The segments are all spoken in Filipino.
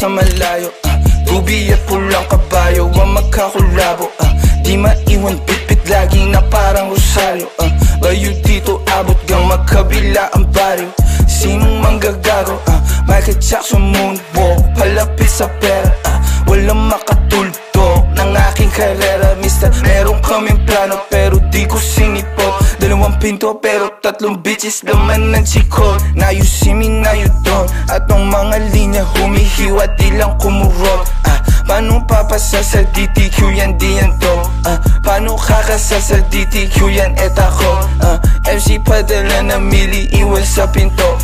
sa malayo, tubi at pulang kabayo ang magkakulabo. Di maiwan pitpit lagi na parang rosaryo. Layo dito abot gang magkabila ang baryo. Sinong manggagago? Michael Jackson moonwalk, palapit sa pera. Walang makatulto ng aking karera. Mister, meron kaming plano pero di ko sinipot. 2 pinto pero 3 bitches naman ng chikon. Now you see me, now you don't. At ang mga linya humihiwa di lang kumurot. Paano papasa sa DTQ yan, di yan to. Paano kakasal sa DTQ yan, et ako. MC padala na mili, iwan sa pinto.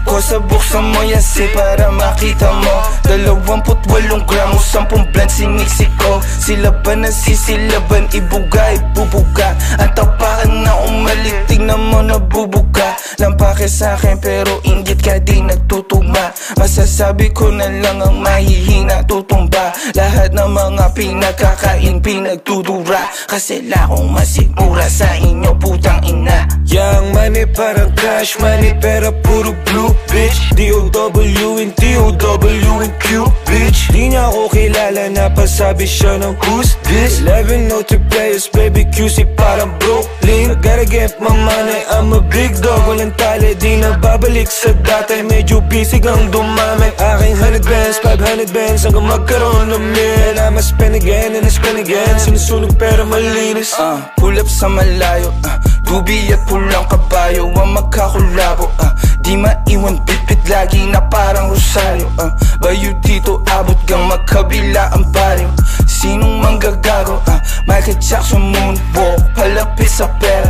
Kosa buksan mo yan si para makita mo. 28 gramo, 10 blend siniksik ko. Sila ba nasisilaban, ibuga, ibubuga. Ang tapakan na umalit, tignan mo nabubuga. Lampake sa'kin pero inggit ka di nagtutugma. Masasabi ko na lang ang mahihina tutumba. Lahat ng mga pinagkakain pinagtudura. Kasi lakong masigura sa inyo putang ina. Young money parang cash money pero puro blue bitch. D-O-W and D-O-W and Q bitch. Di niya ako kilala na pasabi siya ng who's this. 11 no 3 players baby QC parang Brooklyn. Gotta get my money, I'm a big dog. Walang tali di na babalik sa dati. Medyo busy kang dumami. Aking 100 bands, 500 bands hanggang magkaroon ng mil. I'ma spend again and I spend again. Sinusunog pero malinis. Pull up sa malayo, tubi at pulang kabayo ang magkakulabo. Di maiwan bitbit lagi na parang rosaryo. Bayo dito abot gang magkabila ang baryo. Sinong manggagago? Michael Jackson moonwalk, palapit sa pera.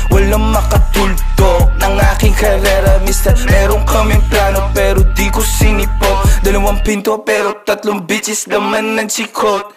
Walang makatulto ng aking karera. Mister, meron kaming plano pero di ko sinipot. 2 pinto pero 3 bitches naman ng chikot.